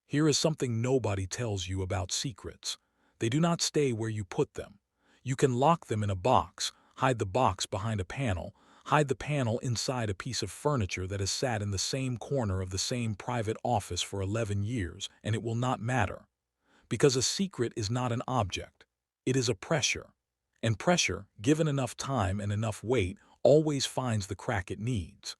Here is something nobody tells you about secrets. They do not stay where you put them. You can lock them in a box, hide the box behind a panel, hide the panel inside a piece of furniture that has sat in the same corner of the same private office for 11 years, and it will not matter. Because a secret is not an object. It is a pressure. And pressure, given enough time and enough weight, always finds the crack it needs.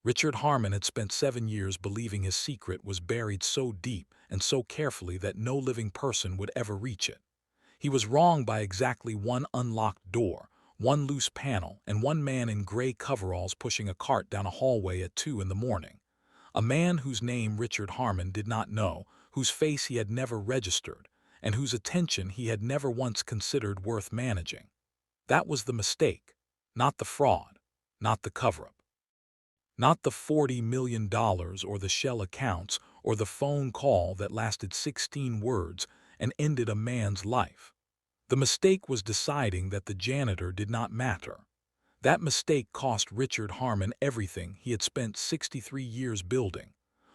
Richard Harmon had spent 7 years believing his secret was buried so deep and so carefully that no living person would ever reach it. He was wrong by exactly one unlocked door, one loose panel, and one man in gray coveralls pushing a cart down a hallway at 2 in the morning. A man whose name Richard Harmon did not know, whose face he had never registered, and whose attention he had never once considered worth managing. That was the mistake, not the fraud, not the cover-up. Not the $40 million or the shell accounts or the phone call that lasted 16 words and ended a man's life. The mistake was deciding that the janitor did not matter. That mistake cost Richard Harmon everything he had spent 63 years building.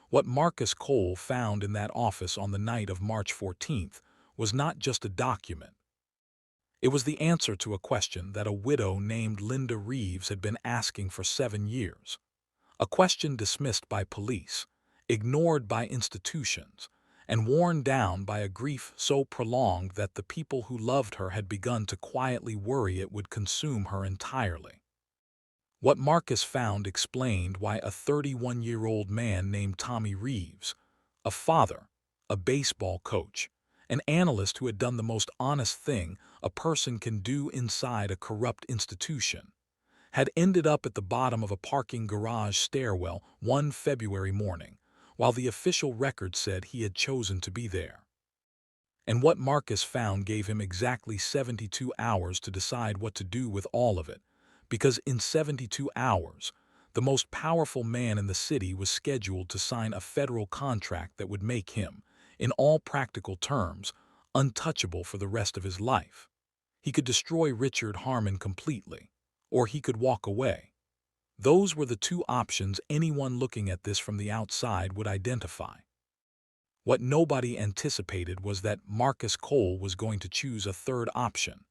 What Marcus Cole found in that office on the night of March 14th was not just a document. It was the answer to a question that a widow named Linda Reeves had been asking for 7 years. A question dismissed by police, ignored by institutions, and worn down by a grief so prolonged that the people who loved her had begun to quietly worry it would consume her entirely. What Marcus found explained why a 31-year-old man named Tommy Reeves, a father, a baseball coach, an analyst who had done the most honest thing a person can do inside a corrupt institution, had ended up at the bottom of a parking garage stairwell one February morning, while the official record said he had chosen to be there. And what Marcus found gave him exactly 72 hours to decide what to do with all of it, because in 72 hours, the most powerful man in the city was scheduled to sign a federal contract that would make him, in all practical terms, untouchable for the rest of his life. He could destroy Richard Harmon completely, or he could walk away. Those were the two options anyone looking at this from the outside would identify. What nobody anticipated was that Marcus Cole was going to choose a third option,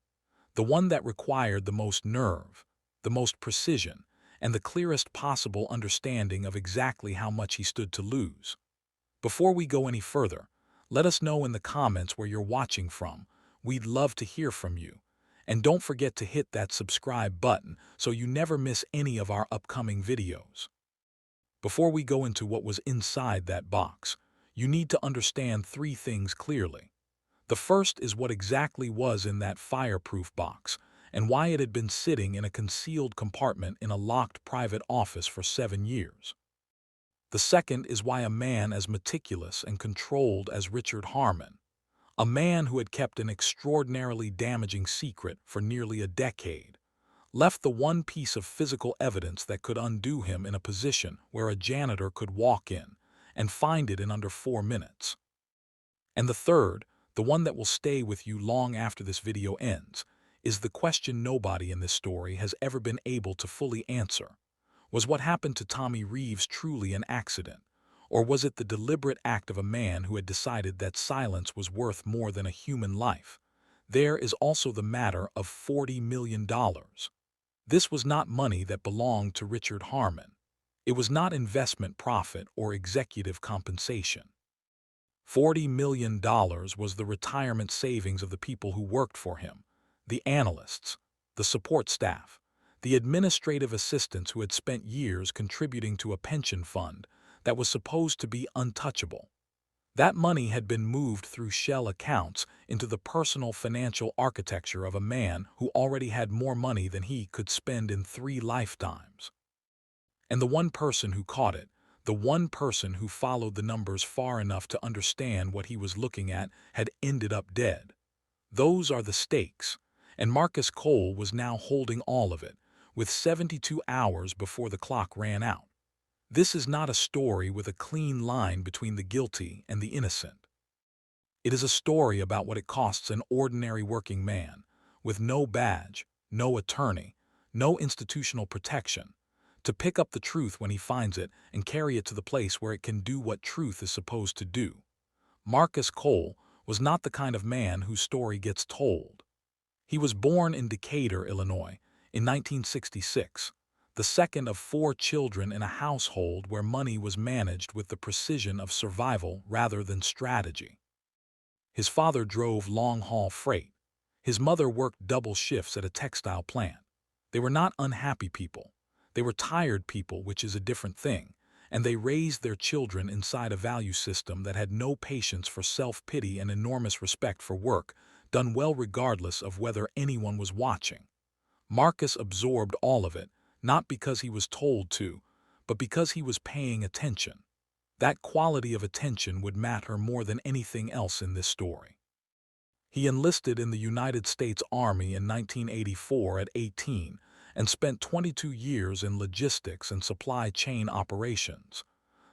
the one that required the most nerve, the most precision, and the clearest possible understanding of exactly how much he stood to lose. Before we go any further, let us know in the comments where you're watching from. We'd love to hear from you. And don't forget to hit that subscribe button so you never miss any of our upcoming videos. Before we go into what was inside that box, you need to understand 3 things clearly. The first is what exactly was in that fireproof box and why it had been sitting in a concealed compartment in a locked private office for 7 years. The second is why a man as meticulous and controlled as Richard Harmon, a man who had kept an extraordinarily damaging secret for nearly a decade, left the one piece of physical evidence that could undo him in a position where a janitor could walk in and find it in under 4 minutes. And the third, the one that will stay with you long after this video ends, is the question nobody in this story has ever been able to fully answer. Was what happened to Tommy Reeves truly an accident? Or was it the deliberate act of a man who had decided that silence was worth more than a human life? There is also the matter of $40 million. This was not money that belonged to Richard Harmon. It was not investment profit or executive compensation. $40 million was the retirement savings of the people who worked for him, the analysts, the support staff, the administrative assistants who had spent years contributing to a pension fund that was supposed to be untouchable. That money had been moved through shell accounts into the personal financial architecture of a man who already had more money than he could spend in 3 lifetimes. And the one person who caught it, the one person who followed the numbers far enough to understand what he was looking at, had ended up dead. Those are the stakes, and Marcus Cole was now holding all of it, with 72 hours before the clock ran out. This is not a story with a clean line between the guilty and the innocent. It is a story about what it costs an ordinary working man, with no badge, no attorney, no institutional protection, to pick up the truth when he finds it and carry it to the place where it can do what truth is supposed to do. Marcus Cole was not the kind of man whose story gets told. He was born in Decatur, Illinois, in 1966, the second of 4 children in a household where money was managed with the precision of survival rather than strategy. His father drove long-haul freight. His mother worked double shifts at a textile plant. They were not unhappy people. They were tired people, which is a different thing, and they raised their children inside a value system that had no patience for self-pity and enormous respect for work, done well regardless of whether anyone was watching. Marcus absorbed all of it, not because he was told to, but because he was paying attention. That quality of attention would matter more than anything else in this story. He enlisted in the United States Army in 1984 at 18 and spent 22 years in logistics and supply chain operations.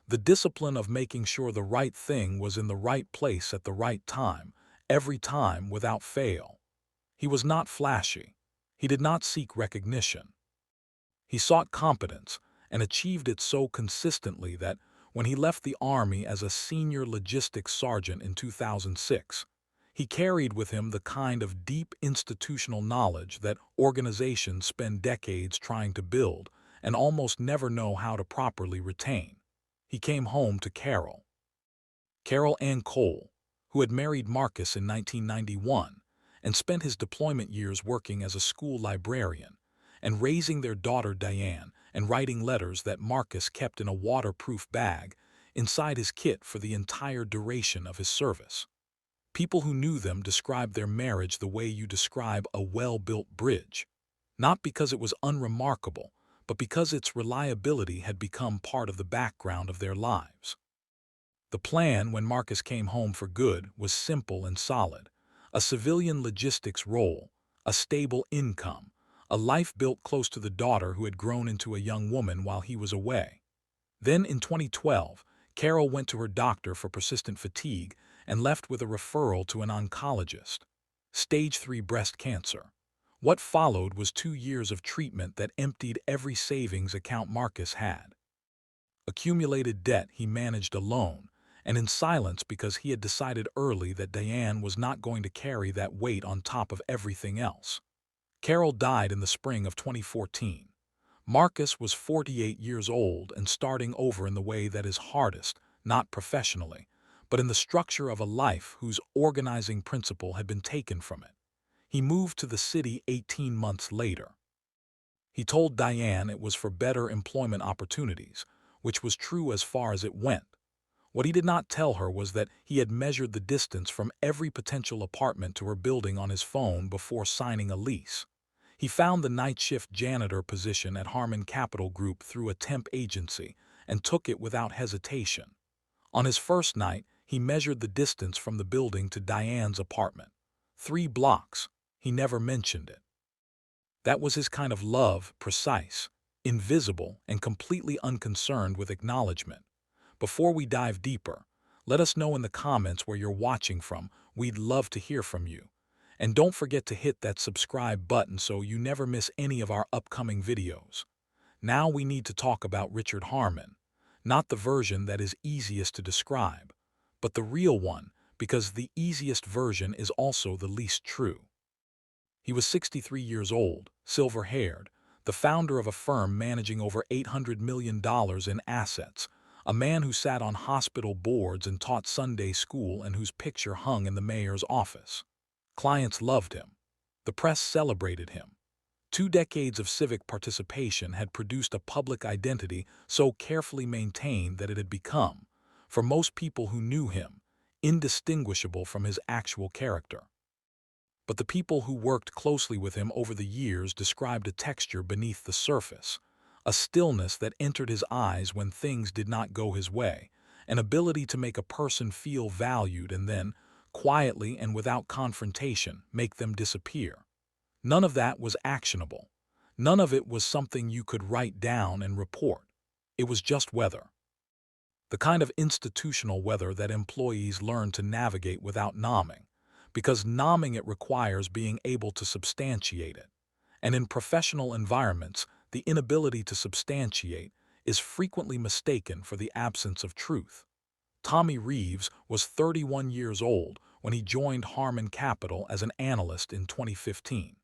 The discipline of making sure the right thing was in the right place at the right time, every time without fail. He was not flashy. He did not seek recognition. He sought competence and achieved it so consistently that when he left the Army as a senior logistics sergeant in 2006, he carried with him the kind of deep institutional knowledge that organizations spend decades trying to build and almost never know how to properly retain. He came home to Carol Ann Cole, who had married Marcus in 1991 and spent his deployment years working as a school librarian and raising their daughter Diane and writing letters that Marcus kept in a waterproof bag inside his kit for the entire duration of his service. People who knew them described their marriage the way you describe a well-built bridge, not because it was unremarkable, but because its reliability had become part of the background of their lives. The plan when Marcus came home for good was simple and solid: a civilian logistics role, a stable income, a life built close to the daughter who had grown into a young woman while he was away. Then in 2012, Carol went to her doctor for persistent fatigue and left with a referral to an oncologist. Stage 3 breast cancer. What followed was 2 years of treatment that emptied every savings account Marcus had. Accumulated debt he managed alone, and in silence because he had decided early that Diane was not going to carry that weight on top of everything else. Carol died in the spring of 2014. Marcus was 48 years old and starting over in the way that is hardest, not professionally, but in the structure of a life whose organizing principle had been taken from it. He moved to the city 18 months later. He told Diane it was for better employment opportunities, which was true as far as it went. What he did not tell her was that he had measured the distance from every potential apartment to her building on his phone before signing a lease. He found the night shift janitor position at Harmon Capital Group through a temp agency and took it without hesitation. On his first night, he measured the distance from the building to Diane's apartment. 3 blocks. He never mentioned it. That was his kind of love, precise, invisible, and completely unconcerned with acknowledgement. Before we dive deeper, let us know in the comments where you're watching from. We'd love to hear from you. And don't forget to hit that subscribe button so you never miss any of our upcoming videos. Now we need to talk about Richard Harmon, not the version that is easiest to describe, but the real one, because the easiest version is also the least true. He was 63 years old, silver-haired, the founder of a firm managing over $800 million in assets, a man who sat on hospital boards and taught Sunday school and whose picture hung in the mayor's office. Clients loved him. The press celebrated him. 2 decades of civic participation had produced a public identity so carefully maintained that it had become, for most people who knew him, indistinguishable from his actual character. But the people who worked closely with him over the years described a texture beneath the surface, a stillness that entered his eyes when things did not go his way, an ability to make a person feel valued and then, quietly and without confrontation, make them disappear. None of that was actionable. None of it was something you could write down and report. It was just weather. The kind of institutional weather that employees learn to navigate without nomming, because nomming it requires being able to substantiate it. And in professional environments, the inability to substantiate, is frequently mistaken for the absence of truth. Tommy Reeves was 31 years old when he joined Harmon Capital as an analyst in 2015.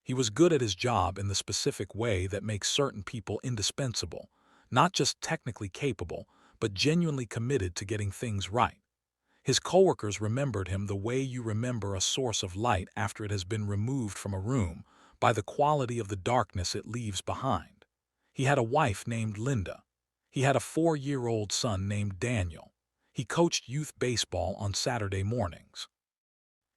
He was good at his job in the specific way that makes certain people indispensable, not just technically capable, but genuinely committed to getting things right. His coworkers remembered him the way you remember a source of light after it has been removed from a room, by the quality of the darkness it leaves behind. He had a wife named Linda. He had a 4-year-old son named Daniel. He coached youth baseball on Saturday mornings.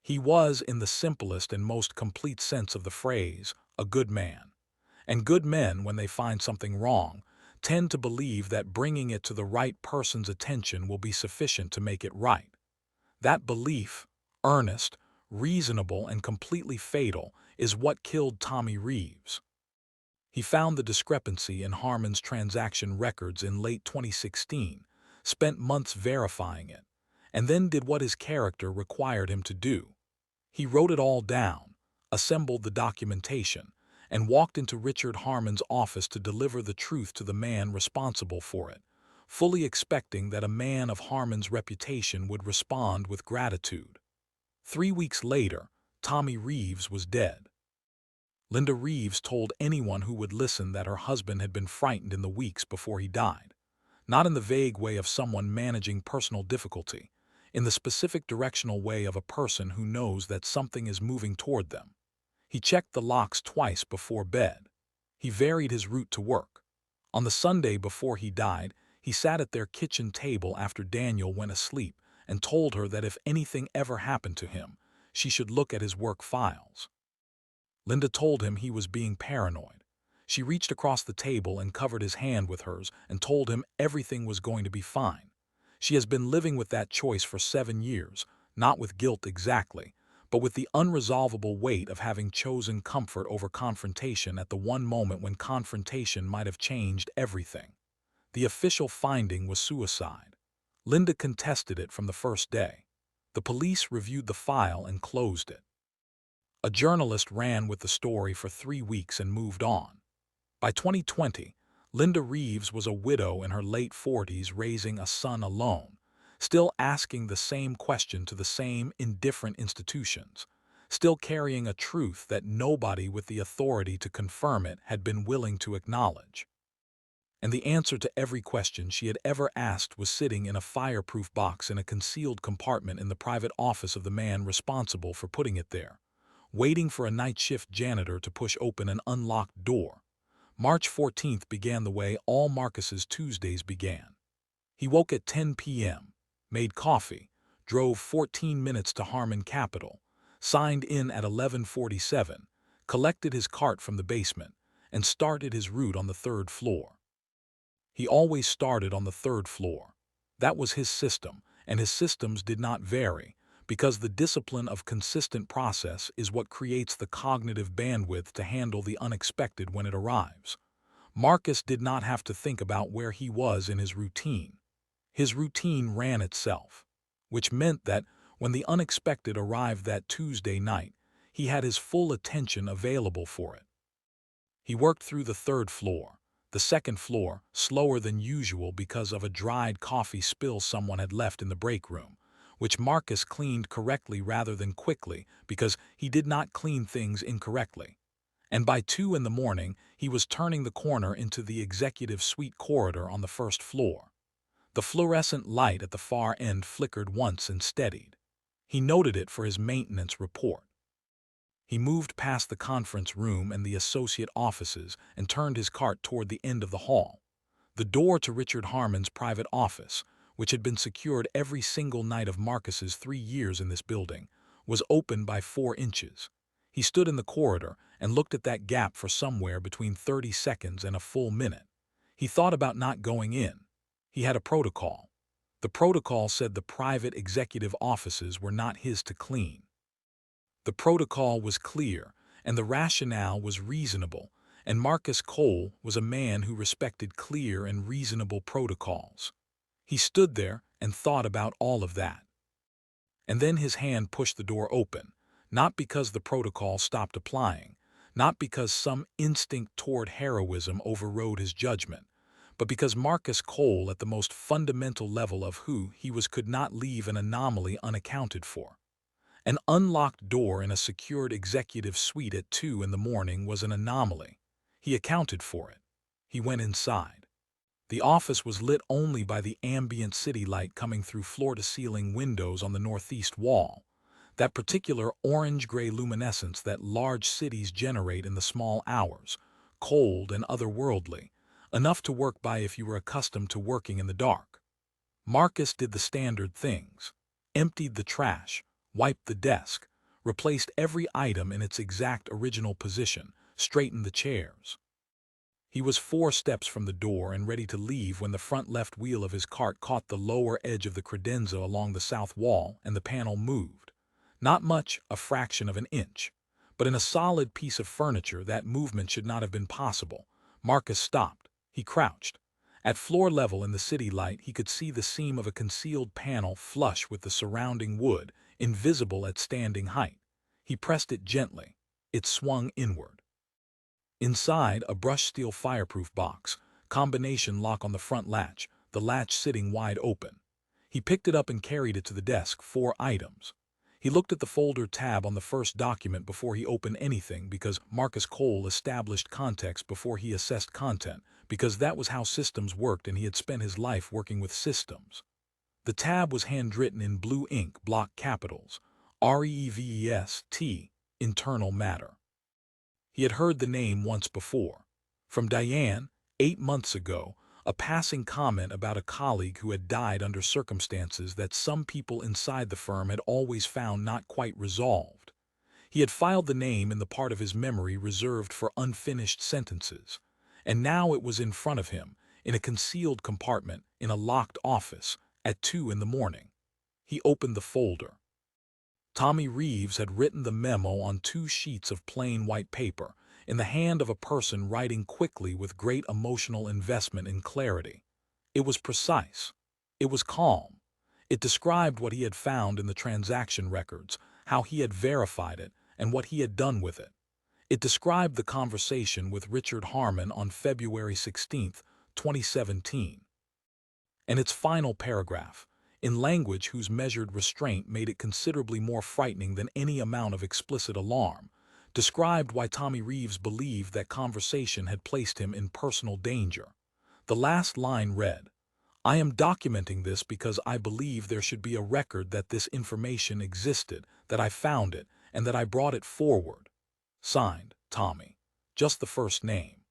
He was, in the simplest and most complete sense of the phrase, a good man. And good men, when they find something wrong, tend to believe that bringing it to the right person's attention will be sufficient to make it right. That belief, earnest, reasonable, and completely fatal, is what killed Tommy Reeves. He found the discrepancy in Harmon's transaction records in late 2016, spent months verifying it, and then did what his character required him to do. He wrote it all down, assembled the documentation, and walked into Richard Harmon's office to deliver the truth to the man responsible for it, fully expecting that a man of Harmon's reputation would respond with gratitude. 3 weeks later, Tommy Reeves was dead. Linda Reeves told anyone who would listen that her husband had been frightened in the weeks before he died, not in the vague way of someone managing personal difficulty, in the specific directional way of a person who knows that something is moving toward them. He checked the locks twice before bed. He varied his route to work. On the Sunday before he died, he sat at their kitchen table after Daniel went asleep and told her that if anything ever happened to him, she should look at his work files. Linda told him he was being paranoid. She reached across the table and covered his hand with hers and told him everything was going to be fine. She has been living with that choice for 7 years, not with guilt exactly, but with the unresolvable weight of having chosen comfort over confrontation at the one moment when confrontation might have changed everything. The official finding was suicide. Linda contested it from the first day. The police reviewed the file and closed it. A journalist ran with the story for 3 weeks and moved on. By 2020, Linda Reeves was a widow in her late 40s raising a son alone, still asking the same question to the same indifferent institutions, still carrying a truth that nobody with the authority to confirm it had been willing to acknowledge. And the answer to every question she had ever asked was sitting in a fireproof box in a concealed compartment in the private office of the man responsible for putting it there, waiting for a night shift janitor to push open an unlocked door. March 14th began the way all Marcus's Tuesdays began. He woke at 10 p.m., made coffee, drove 14 minutes to Harmon Capital, signed in at 11:47, collected his cart from the basement, and started his route on the 3rd floor. He always started on the 3rd floor. That was his system, and his systems did not vary, because the discipline of consistent process is what creates the cognitive bandwidth to handle the unexpected when it arrives. Marcus did not have to think about where he was in his routine. His routine ran itself, which meant that when the unexpected arrived that Tuesday night, he had his full attention available for it. He worked through the 3rd floor, the 2nd floor, slower than usual because of a dried coffee spill someone had left in the break room, which Marcus cleaned correctly rather than quickly because he did not clean things incorrectly. And by 2 in the morning, he was turning the corner into the executive suite corridor on the 1st floor. The fluorescent light at the far end flickered once and steadied. He noted it for his maintenance report. He moved past the conference room and the associate offices and turned his cart toward the end of the hall. The door to Richard Harmon's private office, which had been secured every single night of Marcus's 3 years in this building, was open by 4 inches. He stood in the corridor and looked at that gap for somewhere between 30 seconds and a full minute. He thought about not going in. He had a protocol. The protocol said the private executive offices were not his to clean. The protocol was clear, and the rationale was reasonable, and Marcus Cole was a man who respected clear and reasonable protocols. He stood there and thought about all of that. And then his hand pushed the door open, not because the protocol stopped applying, not because some instinct toward heroism overrode his judgment, but because Marcus Cole, at the most fundamental level of who he was, could not leave an anomaly unaccounted for. An unlocked door in a secured executive suite at 2 in the morning was an anomaly. He accounted for it. He went inside. The office was lit only by the ambient city light coming through floor-to-ceiling windows on the northeast wall, that particular orange-gray luminescence that large cities generate in the small hours, cold and otherworldly, enough to work by if you were accustomed to working in the dark. Marcus did the standard things: emptied the trash, wiped the desk, replaced every item in its exact original position, straightened the chairs. He was 4 steps from the door and ready to leave when the front left wheel of his cart caught the lower edge of the credenza along the south wall and the panel moved. Not much, a fraction of an inch. But in a solid piece of furniture, that movement should not have been possible. Marcus stopped. He crouched. At floor level in the city light, he could see the seam of a concealed panel flush with the surrounding wood, invisible at standing height. He pressed it gently. It swung inward. Inside, a brushed steel fireproof box, combination lock on the front latch, the latch sitting wide open. He picked it up and carried it to the desk, 4 items. He looked at the folder tab on the first document before he opened anything, because Marcus Cole established context before he assessed content, because that was how systems worked and he had spent his life working with systems. The tab was handwritten in blue ink, block capitals, REVEST, internal matter. He had heard the name once before. From Diane, 8 months ago, a passing comment about a colleague who had died under circumstances that some people inside the firm had always found not quite resolved. He had filed the name in the part of his memory reserved for unfinished sentences, and now it was in front of him, in a concealed compartment, in a locked office, at 2 in the morning. He opened the folder. Tommy Reeves had written the memo on 2 sheets of plain white paper, in the hand of a person writing quickly with great emotional investment in clarity. It was precise. It was calm. It described what he had found in the transaction records, how he had verified it, and what he had done with it. It described the conversation with Richard Harmon on February 16, 2017. And its final paragraph, in language whose measured restraint made it considerably more frightening than any amount of explicit alarm, described why Tommy Reeves believed that conversation had placed him in personal danger. The last line read, "I am documenting this because I believe there should be a record that this information existed, that I found it, and that I brought it forward." Signed, Tommy. Just the first name.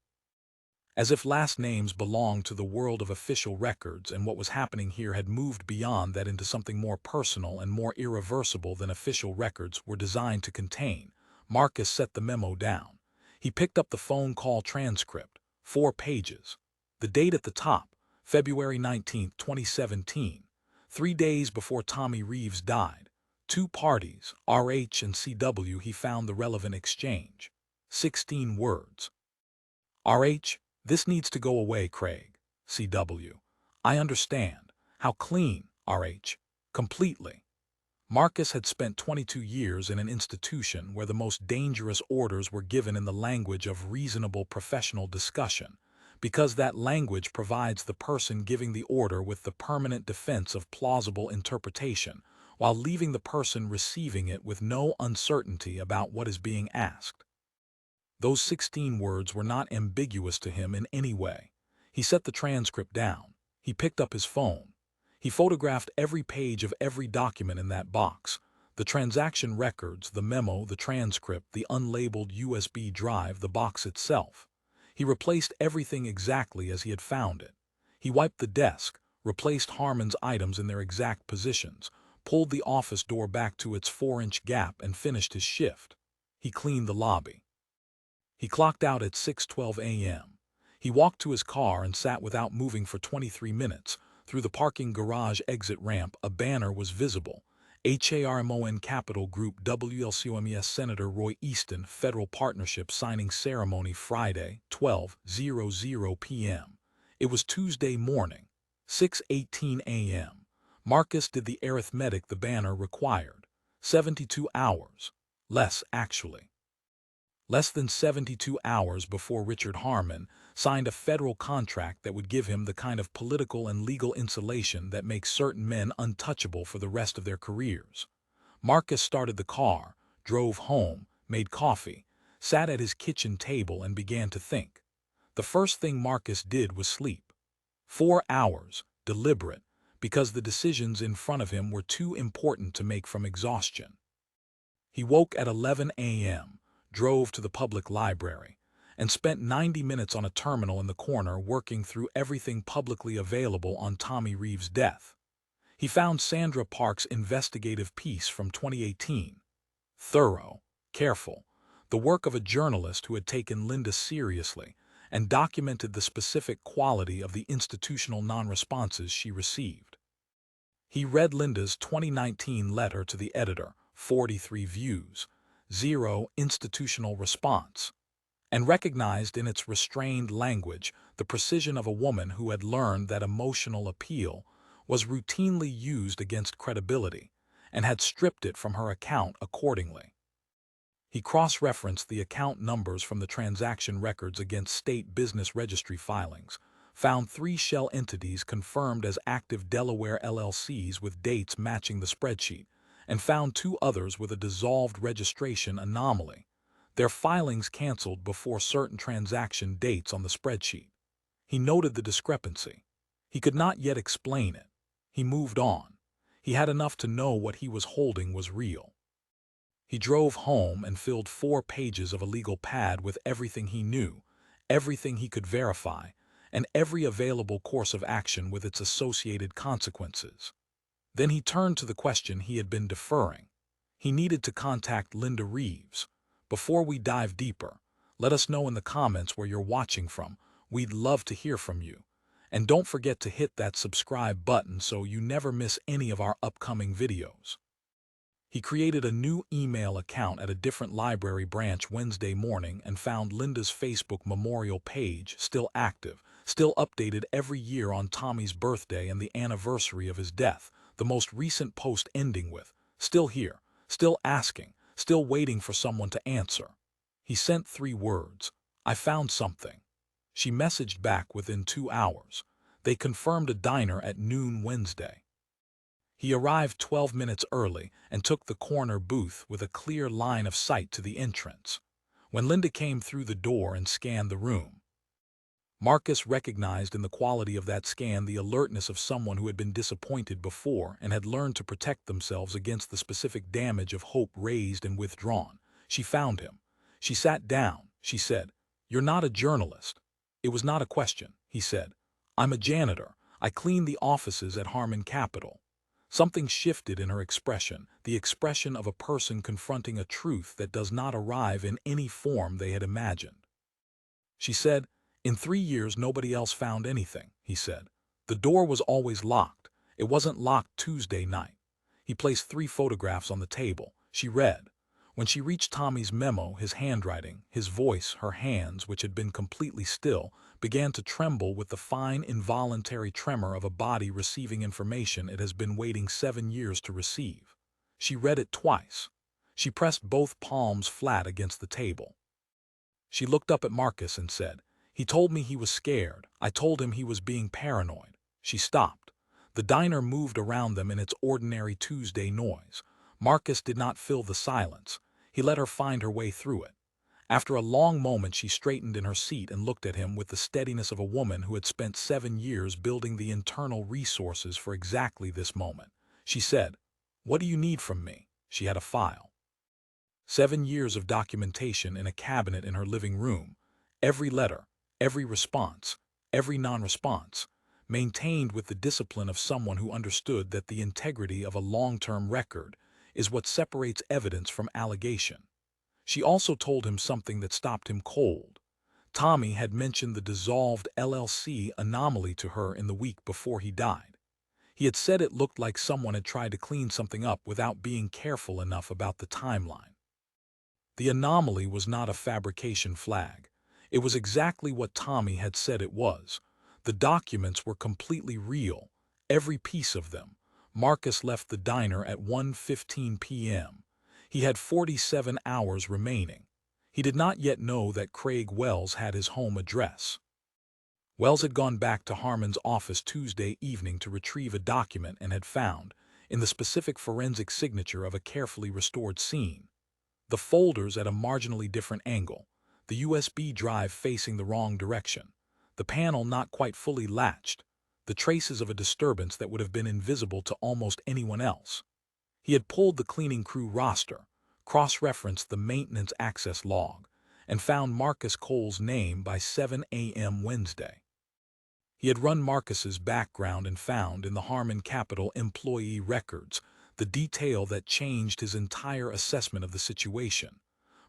As if last names belonged to the world of official records, and what was happening here had moved beyond that into something more personal and more irreversible than official records were designed to contain. Marcus set the memo down. He picked up the phone call transcript, 4 pages. The date at the top, February 19, 2017, 3 days before Tommy Reeves died. 2 parties, RH and CW. He found the relevant exchange. 16 words. RH, "This needs to go away, Craig." CW, "I understand." "How clean?" RH, "Completely." Marcus had spent 22 years in an institution where the most dangerous orders were given in the language of reasonable professional discussion, because that language provides the person giving the order with the permanent defense of plausible interpretation, while leaving the person receiving it with no uncertainty about what is being asked. Those 16 words were not ambiguous to him in any way. He set the transcript down. He picked up his phone. He photographed every page of every document in that box: the transaction records, the memo, the transcript, the unlabeled USB drive, the box itself. He replaced everything exactly as he had found it. He wiped the desk, replaced Harmon's items in their exact positions, pulled the office door back to its 4-inch gap, and finished his shift. He cleaned the lobby. He clocked out at 6:12 a.m. He walked to his car and sat without moving for 23 minutes. Through the parking garage exit ramp, a banner was visible: HARMON Capital Group WLCOMES Senator Roy Easton Federal Partnership Signing Ceremony Friday, 12:00 p.m. It was Tuesday morning, 6:18 a.m. Marcus did the arithmetic the banner required. 72 hours. Less, actually. Less than 72 hours before Richard Harmon signed a federal contract that would give him the kind of political and legal insulation that makes certain men untouchable for the rest of their careers. Marcus started the car, drove home, made coffee, sat at his kitchen table and began to think. The first thing Marcus did was sleep. 4 hours, deliberate, because the decisions in front of him were too important to make from exhaustion. He woke at 11 a.m., drove to the public library, and spent 90 minutes on a terminal in the corner working through everything publicly available on Tommy Reeves' death. He found Sandra Parks' investigative piece from 2018. Thorough, careful, the work of a journalist who had taken Linda seriously and documented the specific quality of the institutional non-responses she received. He read Linda's 2019 letter to the editor, 43 views, 0 institutional response, and recognized in its restrained language the precision of a woman who had learned that emotional appeal was routinely used against credibility and had stripped it from her account accordingly. He cross-referenced the account numbers from the transaction records against state business registry filings, found 3 shell entities confirmed as active Delaware LLCs with dates matching the spreadsheet, and found 2 others with a dissolved registration anomaly, their filings canceled before certain transaction dates on the spreadsheet. He noted the discrepancy. He could not yet explain it. He moved on. He had enough to know what he was holding was real. He drove home and filled 4 pages of a legal pad with everything he knew, everything he could verify, and every available course of action with its associated consequences. Then he turned to the question he had been deferring. He needed to contact Linda Reeves. Before we dive deeper, let us know in the comments where you're watching from. We'd love to hear from you. And don't forget to hit that subscribe button so you never miss any of our upcoming videos. He created a new email account at a different library branch Wednesday morning and found Linda's Facebook memorial page still active, still updated every year on Tommy's birthday and the anniversary of his death, the most recent post ending with, "Still here, still asking, still waiting for someone to answer." He sent 3 words, "I found something." She messaged back within 2 hours. They confirmed a diner at noon Wednesday. He arrived 12 minutes early and took the corner booth with a clear line of sight to the entrance. When Linda came through the door and scanned the room, Marcus recognized in the quality of that scan the alertness of someone who had been disappointed before and had learned to protect themselves against the specific damage of hope raised and withdrawn. She found him. She sat down. She said, "You're not a journalist." It was not a question, he said. "I'm a janitor. I clean the offices at Harmon Capital." Something shifted in her expression, the expression of a person confronting a truth that does not arrive in any form they had imagined. She said, "In 3 years nobody else found anything," he said. "The door was always locked. It wasn't locked Tuesday night." He placed 3 photographs on the table. She read. When she reached Tommy's memo, his handwriting, his voice, her hands, which had been completely still, began to tremble with the fine, involuntary tremor of a body receiving information it has been waiting 7 years to receive. She read it twice. She pressed both palms flat against the table. She looked up at Marcus and said, "He told me he was scared. I told him he was being paranoid." She stopped. The diner moved around them in its ordinary Tuesday noise. Marcus did not fill the silence. He let her find her way through it. After a long moment she straightened in her seat and looked at him with the steadiness of a woman who had spent 7 years building the internal resources for exactly this moment. She said, "What do you need from me?" She had a file. 7 years of documentation in a cabinet in her living room. Every letter, every response, every non-response, maintained with the discipline of someone who understood that the integrity of a long-term record is what separates evidence from allegation. She also told him something that stopped him cold. Tommy had mentioned the dissolved LLC anomaly to her in the week before he died. He had said it looked like someone had tried to clean something up without being careful enough about the timeline. The anomaly was not a fabrication flag. It was exactly what Tommy had said it was. The documents were completely real, every piece of them. Marcus left the diner at 1:15 p.m. He had 47 hours remaining. He did not yet know that Craig Wells had his home address. Wells had gone back to Harmon's office Tuesday evening to retrieve a document and had found, in the specific forensic signature of a carefully restored scene, the folders at a marginally different angle, the USB drive facing the wrong direction, the panel not quite fully latched, the traces of a disturbance that would have been invisible to almost anyone else. He had pulled the cleaning crew roster, cross-referenced the maintenance access log, and found Marcus Cole's name by 7 a.m. Wednesday. He had run Marcus's background and found in the Harmon Capital employee records the detail that changed his entire assessment of the situation.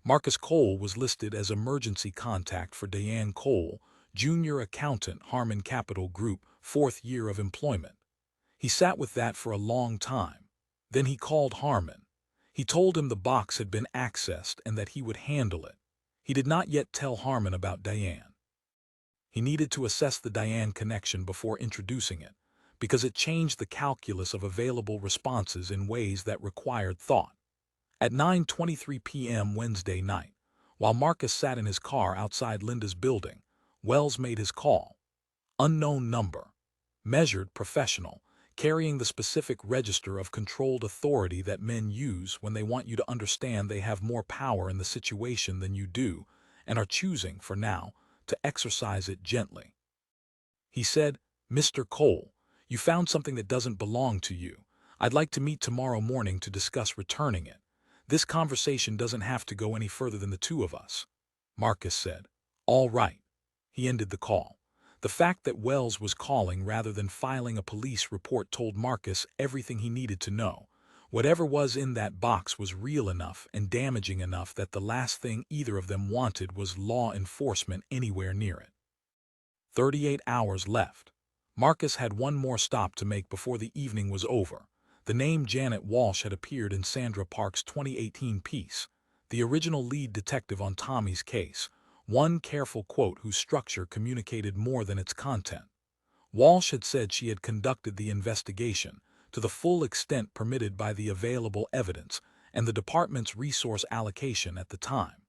Marcus Cole was listed as emergency contact for Diane Cole, junior accountant, Harmon Capital Group, 4th year of employment. He sat with that for a long time. Then he called Harmon. He told him the box had been accessed and that he would handle it. He did not yet tell Harmon about Diane. He needed to assess the Diane connection before introducing it, because it changed the calculus of available responses in ways that required thought. At 9:23 p.m. Wednesday night, while Marcus sat in his car outside Linda's building, Wells made his call. Unknown number. Measured, professional, carrying the specific register of controlled authority that men use when they want you to understand they have more power in the situation than you do and are choosing, for now, to exercise it gently. He said, "Mr. Cole, you found something that doesn't belong to you. I'd like to meet tomorrow morning to discuss returning it. This conversation doesn't have to go any further than the two of us." Marcus said, "All right." He ended the call. The fact that Wells was calling rather than filing a police report told Marcus everything he needed to know. Whatever was in that box was real enough and damaging enough that the last thing either of them wanted was law enforcement anywhere near it. 38 hours left. Marcus had one more stop to make before the evening was over. The name Janet Walsh had appeared in Sandra Park's 2018 piece, the original lead detective on Tommy's case, one careful quote whose structure communicated more than its content. Walsh had said she had conducted the investigation to the full extent permitted by the available evidence and the department's resource allocation at the time.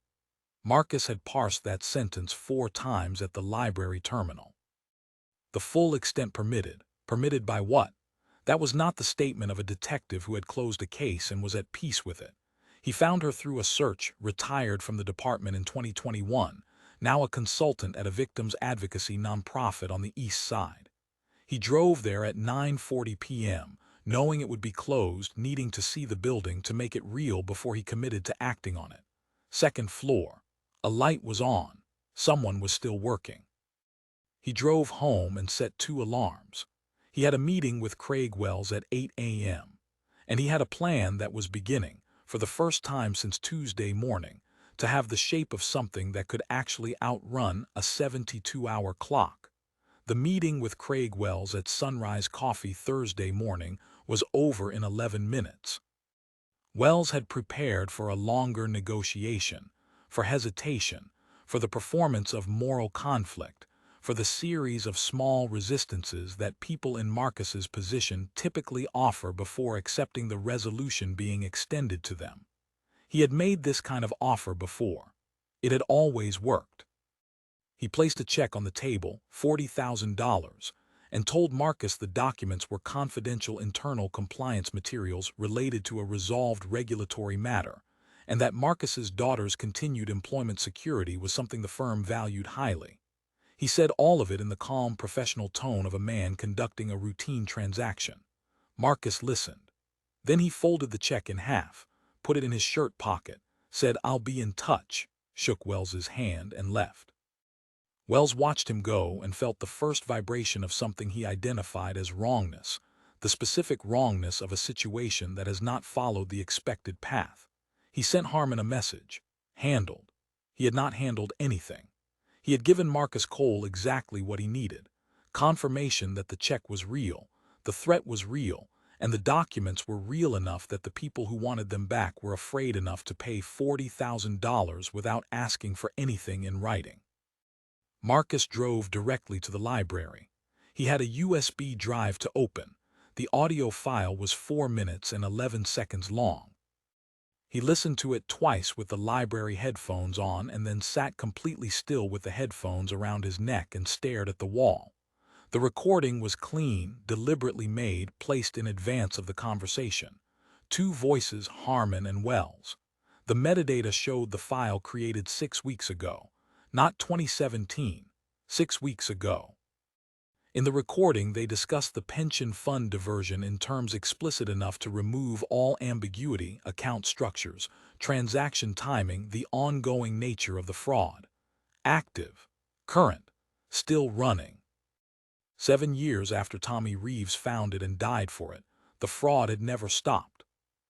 Marcus had parsed that sentence 4 times at the library terminal. The full extent permitted. Permitted by what? That was not the statement of a detective who had closed a case and was at peace with it. He found her through a search, retired from the department in 2021, now a consultant at a victims advocacy nonprofit on the East Side. He drove there at 9:40 p.m., knowing it would be closed, needing to see the building to make it real before he committed to acting on it. 2nd floor. A light was on. Someone was still working. He drove home and set 2 alarms. He had a meeting with Craig Wells at 8 a.m., and he had a plan that was beginning, for the first time since Tuesday morning, to have the shape of something that could actually outrun a 72-hour clock. The meeting with Craig Wells at Sunrise Coffee Thursday morning was over in 11 minutes. Wells had prepared for a longer negotiation, for hesitation, for the performance of moral conflict, for the series of small resistances that people in Marcus's position typically offer before accepting the resolution being extended to them. He had made this kind of offer before. It had always worked. He placed a check on the table, $40,000, and told Marcus the documents were confidential internal compliance materials related to a resolved regulatory matter, and that Marcus's daughter's continued employment security was something the firm valued highly. He said all of it in the calm, professional tone of a man conducting a routine transaction. Marcus listened. Then he folded the check in half, put it in his shirt pocket, said, "I'll be in touch," shook Wells's hand, and left. Wells watched him go and felt the first vibration of something he identified as wrongness, the specific wrongness of a situation that has not followed the expected path. He sent Harmon a message. Handled. He had not handled anything. He had given Marcus Cole exactly what he needed: confirmation that the check was real, the threat was real, and the documents were real enough that the people who wanted them back were afraid enough to pay $40,000 without asking for anything in writing. Marcus drove directly to the library. He had a USB drive to open. The audio file was 4 minutes and 11 seconds long. He listened to it twice with the library headphones on and then sat completely still with the headphones around his neck and stared at the wall. The recording was clean, deliberately made, placed in advance of the conversation. Two voices, Harmon and Wells. The metadata showed the file created 6 weeks ago, not 2017, 6 weeks ago. In the recording, they discussed the pension fund diversion in terms explicit enough to remove all ambiguity, account structures, transaction timing, the ongoing nature of the fraud. Active, current, still running. 7 years after Tommy Reeves found it and died for it, the fraud had never stopped.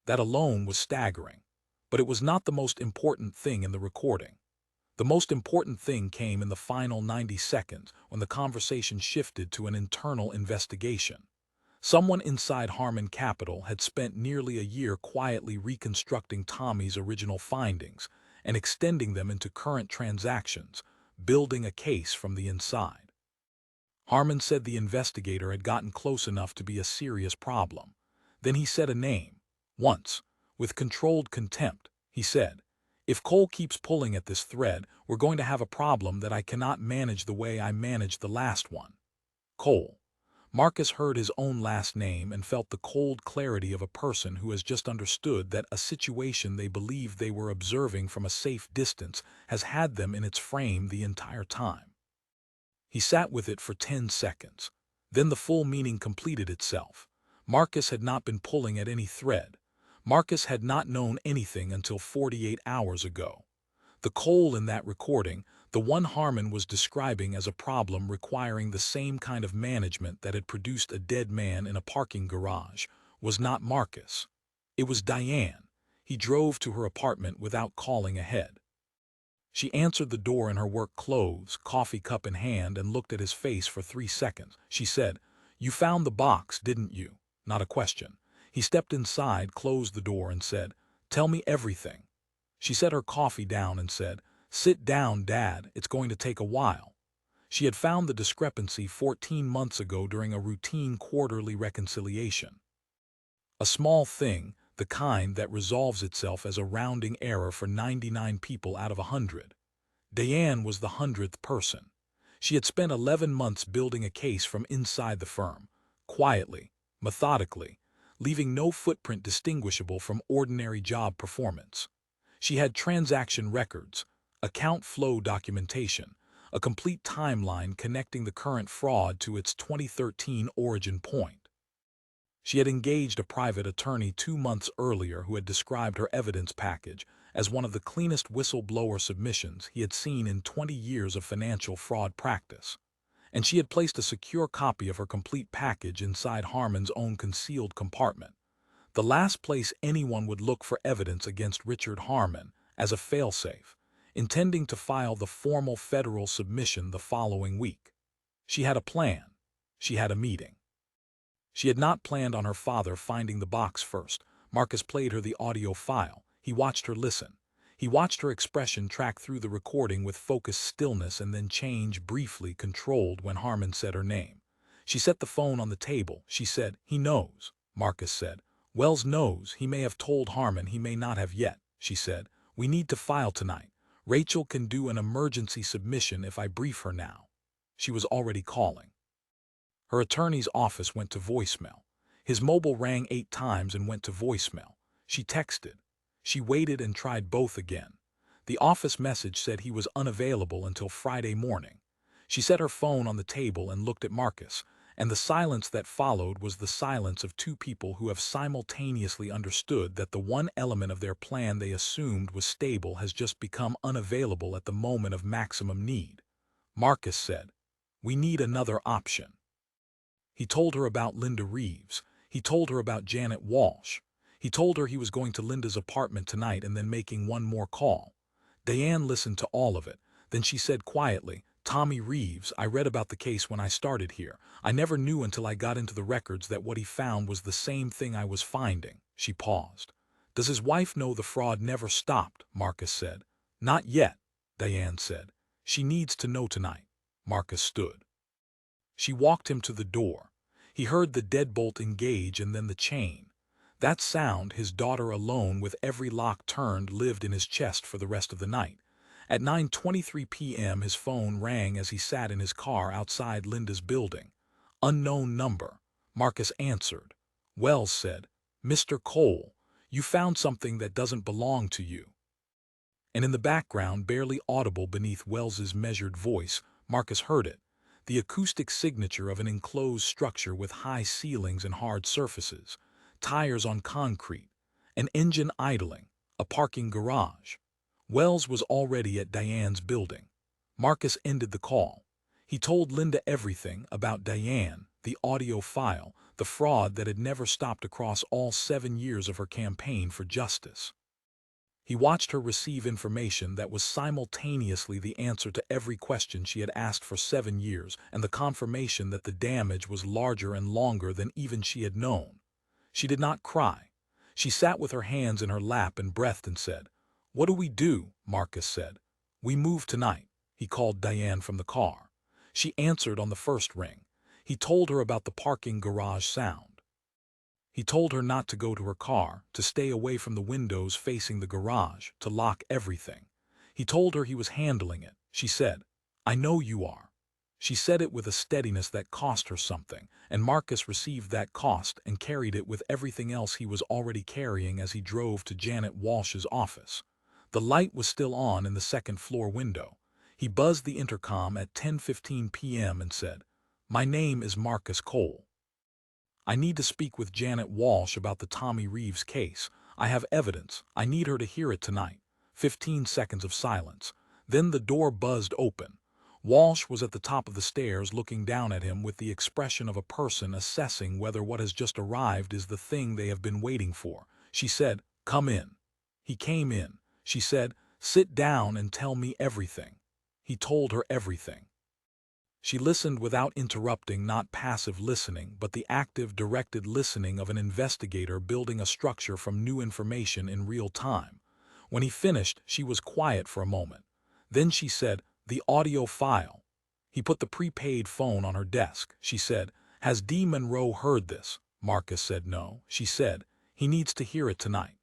That alone was staggering. But it was not the most important thing in the recording. The most important thing came in the final 90 seconds when the conversation shifted to an internal investigation. Someone inside Harmon Capital had spent nearly a year quietly reconstructing Tommy's original findings and extending them into current transactions, building a case from the inside. Harmon said the investigator had gotten close enough to be a serious problem. Then he said a name. Once, with controlled contempt, he said, "If Cole keeps pulling at this thread, we're going to have a problem that I cannot manage the way I managed the last one." Cole. Marcus heard his own last name and felt the cold clarity of a person who has just understood that a situation they believed they were observing from a safe distance has had them in its frame the entire time. He sat with it for 10 seconds. Then the full meaning completed itself. Marcus had not been pulling at any thread. Marcus had not known anything until 48 hours ago. The Cole in that recording, the one Harmon was describing as a problem requiring the same kind of management that had produced a dead man in a parking garage, was not Marcus. It was Diane. He drove to her apartment without calling ahead. She answered the door in her work clothes, coffee cup in hand, and looked at his face for 3 seconds. She said, "You found the box, didn't you?" Not a question. He stepped inside, closed the door, and said, "Tell me everything." She set her coffee down and said, "Sit down, Dad, it's going to take a while." She had found the discrepancy 14 months ago during a routine quarterly reconciliation. A small thing, the kind that resolves itself as a rounding error for 99 people out of 100. Diane was the 100th person. She had spent 11 months building a case from inside the firm, quietly, methodically, leaving no footprint distinguishable from ordinary job performance. She had transaction records, account flow documentation, a complete timeline connecting the current fraud to its 2013 origin point. She had engaged a private attorney 2 months earlier who had described her evidence package as one of the cleanest whistleblower submissions he had seen in 20 years of financial fraud practice. And she had placed a secure copy of her complete package inside Harmon's own concealed compartment, the last place anyone would look for evidence against Richard Harmon, as a failsafe, intending to file the formal federal submission the following week. She had a plan. She had a meeting. She had not planned on her father finding the box first. Marcus played her the audio file. He watched her listen. He watched her expression track through the recording with focused stillness and then change, briefly controlled, when Harmon said her name. She set the phone on the table. She said, "He knows," Marcus said. "Wells knows. He may have told Harmon, he may not have yet," she said. "We need to file tonight. Rachel can do an emergency submission if I brief her now." She was already calling. Her attorney's office went to voicemail. His mobile rang 8 times and went to voicemail. She texted. She waited and tried both again. The office message said he was unavailable until Friday morning. She set her phone on the table and looked at Marcus, and the silence that followed was the silence of two people who have simultaneously understood that the one element of their plan they assumed was stable has just become unavailable at the moment of maximum need. Marcus said, "We need another option." He told her about Linda Reeves. He told her about Janet Walsh. He told her he was going to Linda's apartment tonight and then making one more call. Diane listened to all of it. Then she said quietly, "Tommy Reeves, I read about the case when I started here. I never knew until I got into the records that what he found was the same thing I was finding." She paused. "Does his wife know the fraud never stopped?" Marcus said. "Not yet," Diane said. "She needs to know tonight." Marcus stood. She walked him to the door. He heard the deadbolt engage and then the chain. That sound, his daughter alone with every lock turned, lived in his chest for the rest of the night. At 9:23 p.m. his phone rang as he sat in his car outside Linda's building. Unknown number. Marcus answered. Wells said, "Mr. Cole, you found something that doesn't belong to you." And in the background, barely audible beneath Wells's measured voice, Marcus heard it. The acoustic signature of an enclosed structure with high ceilings and hard surfaces, tires on concrete, an engine idling, a parking garage. Wells was already at Diane's building. Marcus ended the call. He told Linda everything about Diane, the audio file, the fraud that had never stopped across all 7 years of her campaign for justice. He watched her receive information that was simultaneously the answer to every question she had asked for 7 years and the confirmation that the damage was larger and longer than even she had known. She did not cry. She sat with her hands in her lap and breathed and said, "What do we do?" Marcus said. "We move tonight." He called Diane from the car. She answered on the first ring. He told her about the parking garage sound. He told her not to go to her car, to stay away from the windows facing the garage, to lock everything. He told her he was handling it. She said, "I know you are." She said it with a steadiness that cost her something, and Marcus received that cost and carried it with everything else he was already carrying as he drove to Janet Walsh's office. The light was still on in the second-floor window. He buzzed the intercom at 10:15 p.m. and said, "My name is Marcus Cole. I need to speak with Janet Walsh about the Tommy Reeves case. I have evidence. I need her to hear it tonight." 15 seconds of silence. Then the door buzzed open. Walsh was at the top of the stairs looking down at him with the expression of a person assessing whether what has just arrived is the thing they have been waiting for. She said, "Come in." He came in. She said, "Sit down and tell me everything." He told her everything. She listened without interrupting, not passive listening, but the active, directed listening of an investigator building a structure from new information in real time. When he finished, she was quiet for a moment. Then she said, "The audio file." He put the prepaid phone on her desk. She said, "Has D. Monroe heard this?" Marcus said no. She said, "He needs to hear it tonight."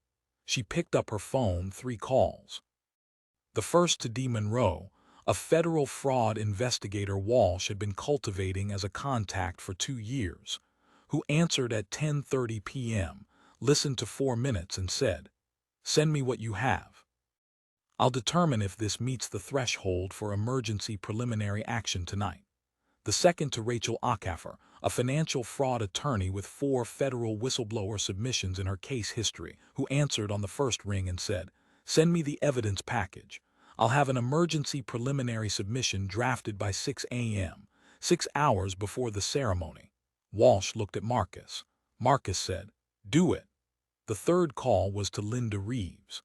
She picked up her phone, 3 calls. The first to D. Monroe, a federal fraud investigator Walsh had been cultivating as a contact for 2 years, who answered at 10:30 p.m., listened to 4 minutes and said, "Send me what you have. I'll determine if this meets the threshold for emergency preliminary action tonight." The second to Rachel Acaffer, a financial fraud attorney with 4 federal whistleblower submissions in her case history, who answered on the first ring and said, "Send me the evidence package. I'll have an emergency preliminary submission drafted by 6 a.m., 6 hours before the ceremony." Walsh looked at Marcus. Marcus said, "Do it." The third call was to Linda Reeves.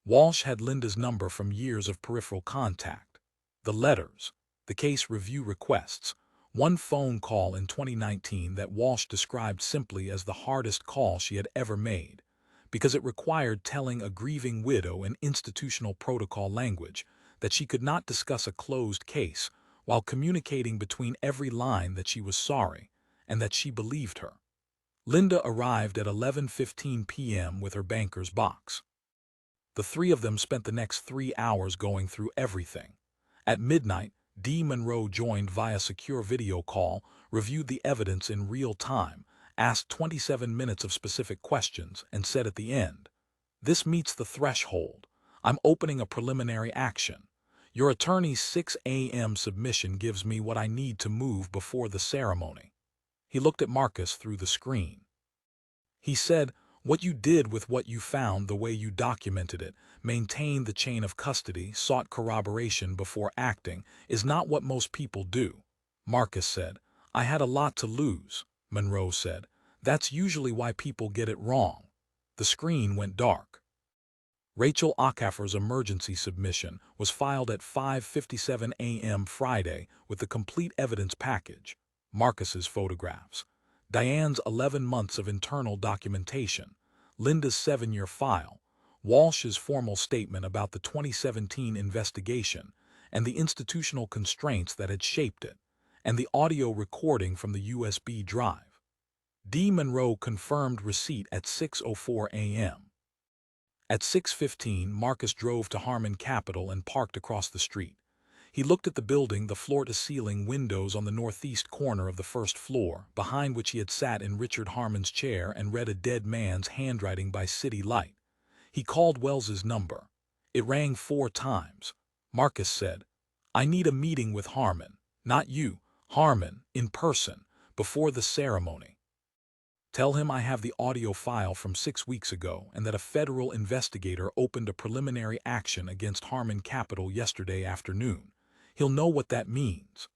Walsh had Linda's number from years of peripheral contact. The letters, the case review requests, one phone call in 2019 that Walsh described simply as the hardest call she had ever made, because it required telling a grieving widow in institutional protocol language that she could not discuss a closed case while communicating between every line that she was sorry and that she believed her. Linda arrived at 11:15 p.m. with her banker's box. The 3 of them spent the next 3 hours going through everything. At midnight, D. Monroe joined via secure video call, reviewed the evidence in real time, asked 27 minutes of specific questions, and said at the end, "This meets the threshold. I'm opening a preliminary action. Your attorney's 6 a.m. submission gives me what I need to move before the ceremony." He looked at Marcus through the screen. He said, "What you did with what you found, the way you documented it, maintained the chain of custody, sought corroboration before acting, is not what most people do." Marcus said, "I had a lot to lose." Monroe said, "That's usually why people get it wrong." The screen went dark. Rachel Acaffer's emergency submission was filed at 5:57 a.m. Friday with the complete evidence package, Marcus's photographs, Diane's 11 months of internal documentation, Linda's 7-year file, Walsh's formal statement about the 2017 investigation and the institutional constraints that had shaped it, and the audio recording from the USB drive. D. Monroe confirmed receipt at 6:04 a.m. At 6:15, Marcus drove to Harmon Capital and parked across the street. He looked at the building, the floor-to-ceiling windows on the northeast corner of the first floor, behind which he had sat in Richard Harmon's chair and read a dead man's handwriting by city light. He called Wells's number. It rang 4 times. Marcus said, "I need a meeting with Harmon, not you, Harmon, in person, before the ceremony. Tell him I have the audio file from 6 weeks ago and that a federal investigator opened a preliminary action against Harmon Capital yesterday afternoon. He'll know what that means."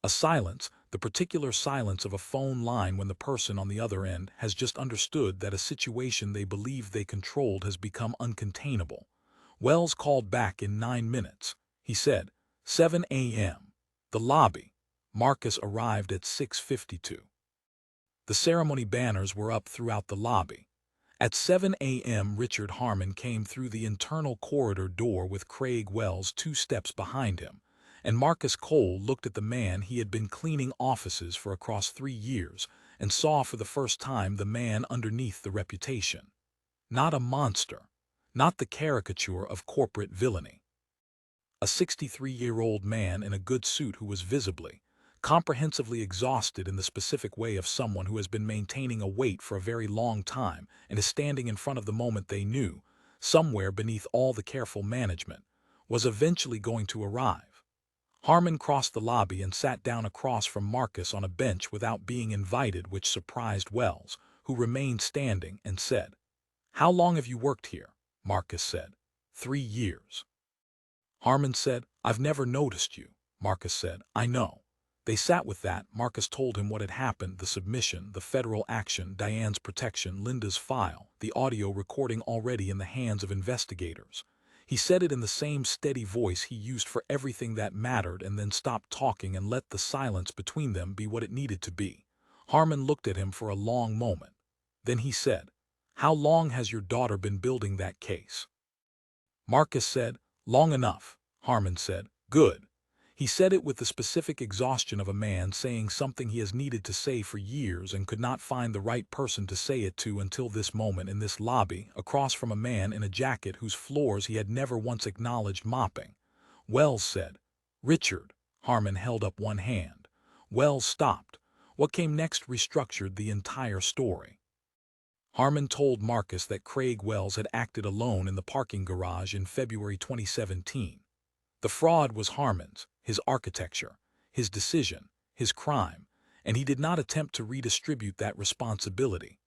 A silence, the particular silence of a phone line when the person on the other end has just understood that a situation they believed they controlled has become uncontainable. Wells called back in 9 minutes. He said, 7 a.m. The lobby. Marcus arrived at 6:52. The ceremony banners were up throughout the lobby. At 7 a.m. Richard Harmon came through the internal corridor door with Craig Wells 2 steps behind him, and Marcus Cole looked at the man he had been cleaning offices for across 3 years and saw for the first time the man underneath the reputation. Not a monster, not the caricature of corporate villainy. A 63-year-old man in a good suit who was visibly, comprehensively exhausted in the specific way of someone who has been maintaining a weight for a very long time and is standing in front of the moment they knew, somewhere beneath all the careful management, was eventually going to arrive. Harmon crossed the lobby and sat down across from Marcus on a bench without being invited, which surprised Wells, who remained standing, and said, "How long have you worked here?" Marcus said, 3 years. Harmon said, "I've never noticed you." Marcus said, "I know." They sat with that. Marcus told him what had happened, the submission, the federal action, Diane's protection, Linda's file, the audio recording already in the hands of investigators. He said it in the same steady voice he used for everything that mattered, and then stopped talking and let the silence between them be what it needed to be. Harmon looked at him for a long moment. Then he said, "How long has your daughter been building that case?" Marcus said, "Long enough." Harmon said, "Good." He said it with the specific exhaustion of a man saying something he has needed to say for years and could not find the right person to say it to until this moment in this lobby, across from a man in a jacket whose floors he had never once acknowledged mopping. Wells said, "Richard." Harmon held up one hand. Wells stopped. What came next restructured the entire story. Harmon told Marcus that Craig Wells had acted alone in the parking garage in February 2017. The fraud was Harmon's, his architecture, his decision, his crime, and he did not attempt to redistribute that responsibility.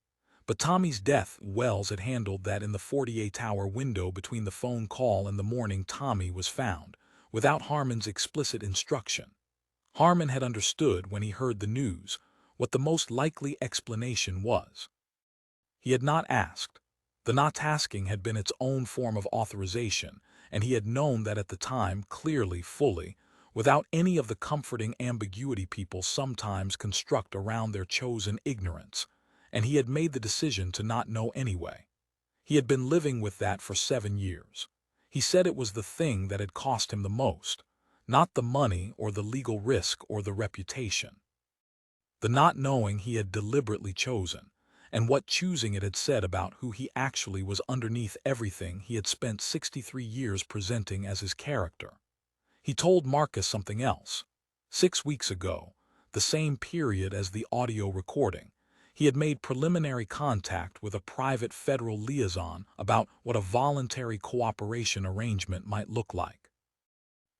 But Tommy's death, Wells had handled that in the 48-hour window between the phone call and the morning Tommy was found, without Harmon's explicit instruction. Harmon had understood when he heard the news what the most likely explanation was. He had not asked. The not asking had been its own form of authorization, and he had known that at the time, clearly, fully, without any of the comforting ambiguity people sometimes construct around their chosen ignorance, and he had made the decision to not know anyway. He had been living with that for 7 years. He said it was the thing that had cost him the most, not the money or the legal risk or the reputation. The not knowing he had deliberately chosen, and what choosing it had said about who he actually was underneath everything he had spent 63 years presenting as his character. He told Marcus something else. 6 weeks ago, the same period as the audio recording, he had made preliminary contact with a private federal liaison about what a voluntary cooperation arrangement might look like.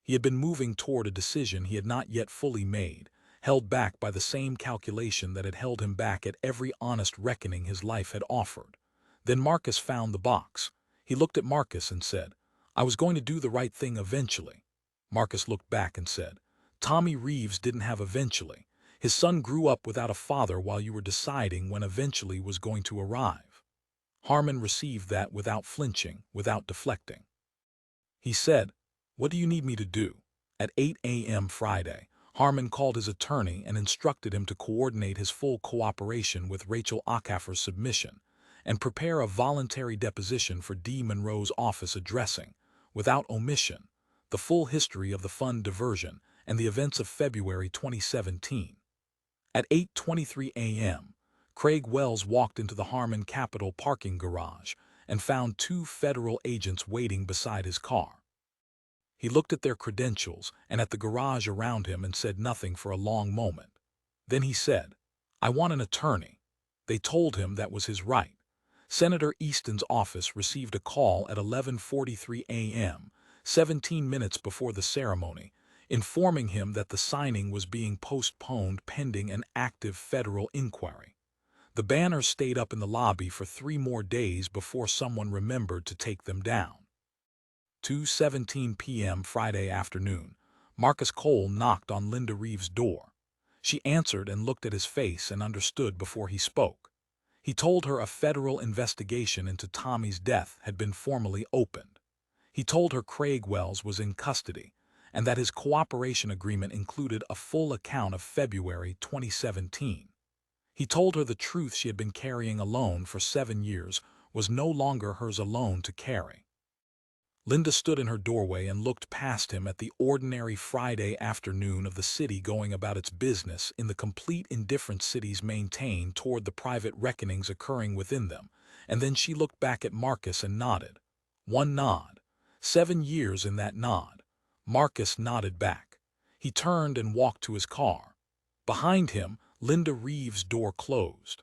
He had been moving toward a decision he had not yet fully made, held back by the same calculation that had held him back at every honest reckoning his life had offered. Then Marcus found the box. He looked at Marcus and said, "I was going to do the right thing eventually." Marcus looked back and said, "Tommy Reeves didn't have eventually. His son grew up without a father while you were deciding when eventually was going to arrive." Harmon received that without flinching, without deflecting. He said, "What do you need me to do?" At 8 a.m. Friday, Harmon called his attorney and instructed him to coordinate his full cooperation with Rachel Acaffer's submission and prepare a voluntary deposition for D. Monroe's office addressing, without omission, the full history of the fund diversion and the events of February 2017. At 8:23 a.m., Craig Wells walked into the Harmon Capital parking garage and found two federal agents waiting beside his car. He looked at their credentials and at the garage around him and said nothing for a long moment. Then he said, "I want an attorney." They told him that was his right. Senator Easton's office received a call at 11:43 a.m., 17 minutes before the ceremony, informing him that the signing was being postponed pending an active federal inquiry. The banners stayed up in the lobby for 3 more days before someone remembered to take them down. 2:17 p.m. Friday afternoon, Marcus Cole knocked on Linda Reeves' door. She answered and looked at his face and understood before he spoke. He told her a federal investigation into Tommy's death had been formally opened. He told her Craig Wells was in custody and that his cooperation agreement included a full account of February 2017. He told her the truth she had been carrying alone for 7 years was no longer hers alone to carry. Linda stood in her doorway and looked past him at the ordinary Friday afternoon of the city going about its business in the complete indifference cities maintain toward the private reckonings occurring within them, and then she looked back at Marcus and nodded. One nod. 7 years in that nod. Marcus nodded back. He turned and walked to his car. Behind him, Linda Reeves' door closed.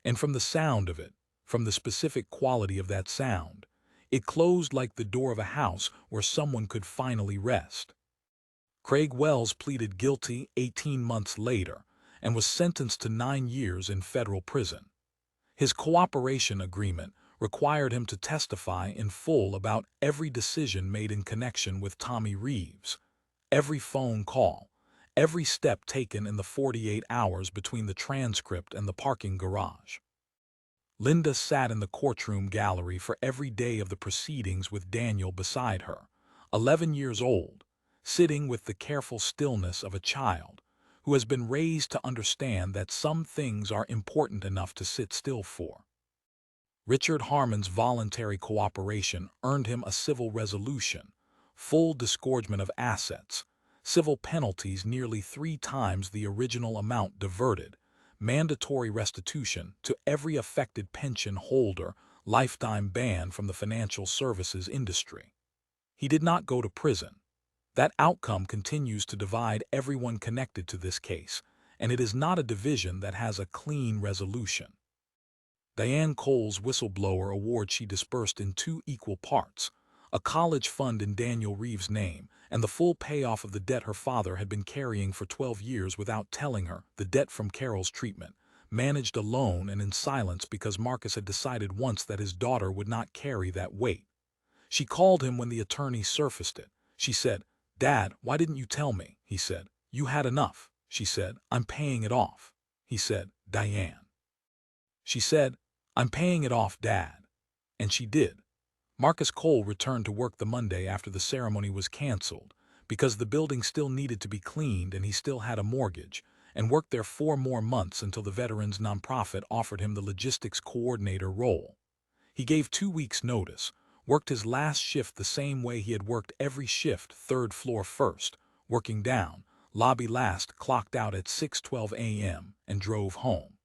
And from the sound of it, from the specific quality of that sound, it closed like the door of a house where someone could finally rest. Craig Wells pleaded guilty 18 months later and was sentenced to 9 years in federal prison. His cooperation agreement required him to testify in full about every decision made in connection with Tommy Reeves, every phone call, every step taken in the 48 hours between the transcript and the parking garage. Linda sat in the courtroom gallery for every day of the proceedings with Daniel beside her, 11 years old, sitting with the careful stillness of a child who has been raised to understand that some things are important enough to sit still for. Richard Harmon's voluntary cooperation earned him a civil resolution, full disgorgement of assets, civil penalties nearly 3 times the original amount diverted, mandatory restitution to every affected pension holder, lifetime ban from the financial services industry. He did not go to prison. That outcome continues to divide everyone connected to this case, and it is not a division that has a clean resolution. Diane Cole's Whistleblower award she dispersed in 2 equal parts, a college fund in Daniel Reeves' name, and the full payoff of the debt her father had been carrying for 12 years without telling her, the debt from Carol's treatment, managed alone and in silence because Marcus had decided once that his daughter would not carry that weight. She called him when the attorney surfaced it. She said, "Dad, why didn't you tell me?" He said, "You had enough." She said, "I'm paying it off." He said, "Diane." She said, "I'm paying it off, Dad." And she did. Marcus Cole returned to work the Monday after the ceremony was canceled because the building still needed to be cleaned and he still had a mortgage, and worked there 4 more months until the veterans nonprofit offered him the logistics coordinator role. He gave 2 weeks' notice, worked his last shift the same way he had worked every shift, 3rd floor first, working down, lobby last, clocked out at 6:12 a.m., and drove home.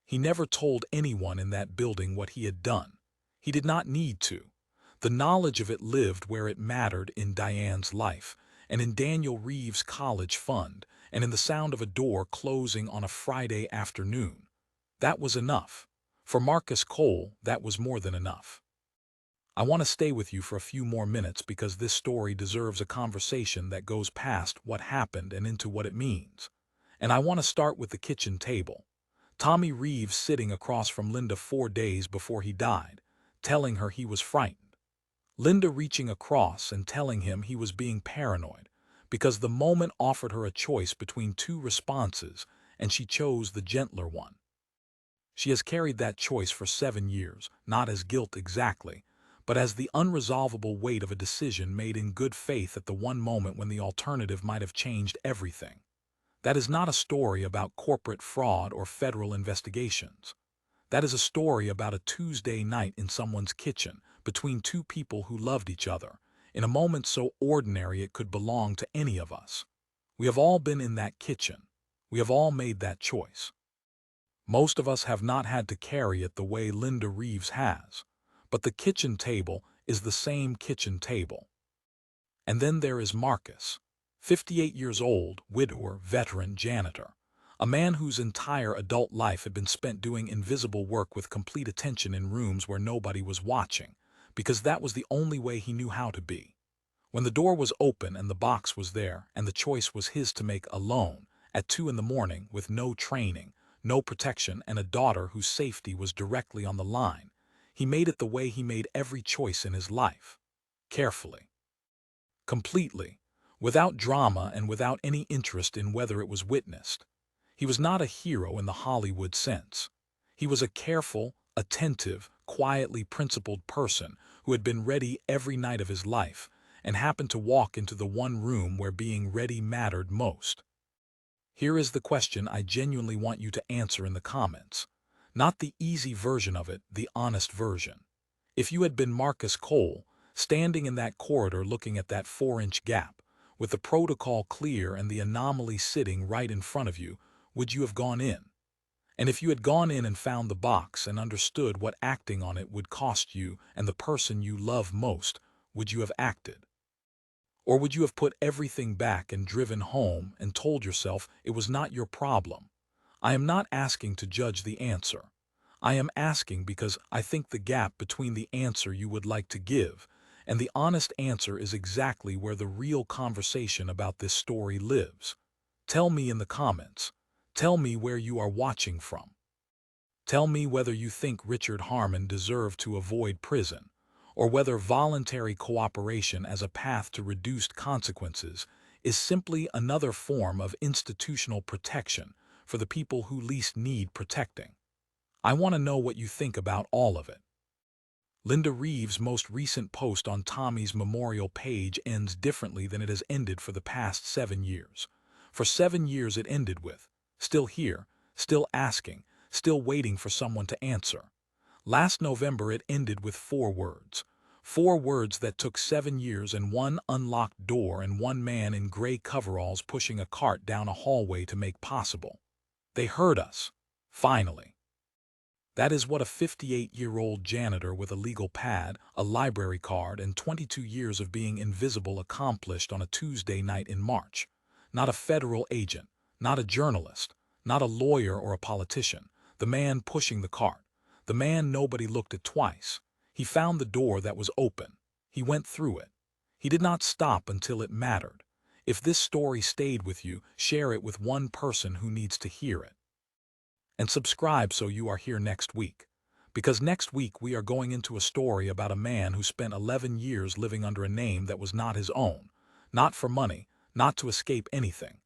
He never told anyone in that building what he had done. He did not need to. The knowledge of it lived where it mattered in Diane's life, and in Daniel Reeves' college fund, and in the sound of a door closing on a Friday afternoon. That was enough. For Marcus Cole, that was more than enough. I want to stay with you for a few more minutes because this story deserves a conversation that goes past what happened and into what it means. And I want to start with the kitchen table. Tommy Reeves sitting across from Linda 4 days before he died, telling her he was frightened. Linda reaching across and telling him he was being paranoid because the moment offered her a choice between 2 responses and she chose the gentler one. She has carried that choice for 7 years, not as guilt exactly, but as the unresolvable weight of a decision made in good faith at the one moment when the alternative might have changed everything. That is not a story about corporate fraud or federal investigations. That is a story about a Tuesday night in someone's kitchen between 2 people who loved each other, in a moment so ordinary it could belong to any of us. We have all been in that kitchen. We have all made that choice. Most of us have not had to carry it the way Linda Reeves has. But the kitchen table is the same kitchen table. And then there is Marcus, 58 years old, widower, veteran janitor. A man whose entire adult life had been spent doing invisible work with complete attention in rooms where nobody was watching, because that was the only way he knew how to be. When the door was open and the box was there, and the choice was his to make alone, at 2 in the morning, with no training, no protection, and a daughter whose safety was directly on the line, he made it the way he made every choice in his life. Carefully. Completely. Without drama and without any interest in whether it was witnessed. He was not a hero in the Hollywood sense. He was a careful, attentive, quietly principled person who had been ready every night of his life and happened to walk into the one room where being ready mattered most. Here is the question I genuinely want you to answer in the comments. Not the easy version of it, the honest version. If you had been Marcus Cole, standing in that corridor looking at that 4-inch gap, with the protocol clear and the anomaly sitting right in front of you, would you have gone in? And if you had gone in and found the box and understood what acting on it would cost you and the person you love most, would you have acted? Or would you have put everything back and driven home and told yourself it was not your problem? I am not asking to judge the answer. I am asking because I think the gap between the answer you would like to give and the honest answer is exactly where the real conversation about this story lives. Tell me in the comments. Tell me where you are watching from. Tell me whether you think Richard Harmon deserved to avoid prison, or whether voluntary cooperation as a path to reduced consequences is simply another form of institutional protection for the people who least need protecting. I want to know what you think about all of it. Linda Reeves' most recent post on Tommy's memorial page ends differently than it has ended for the past 7 years. For 7 years it ended with, still here, still asking, still waiting for someone to answer. Last November it ended with 4 words. 4 words that took 7 years and 1 unlocked door and 1 man in gray coveralls pushing a cart down a hallway to make possible. They heard us. Finally. That is what a 58-year-old janitor with a legal pad, a library card, and 22 years of being invisible accomplished on a Tuesday night in March. Not a federal agent, not a journalist, not a lawyer or a politician. The man pushing the cart. The man nobody looked at twice. He found the door that was open. He went through it. He did not stop until it mattered. If this story stayed with you, share it with one person who needs to hear it. And subscribe so you are here next week. Because next week we are going into a story about a man who spent 11 years living under a name that was not his own. Not for money, not to escape anything,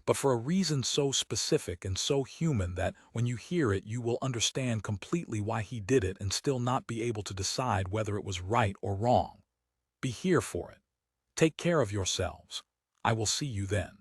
but for a reason so specific and so human that when you hear it you will understand completely why he did it and still not be able to decide whether it was right or wrong. Be here for it. Take care of yourselves. I will see you then.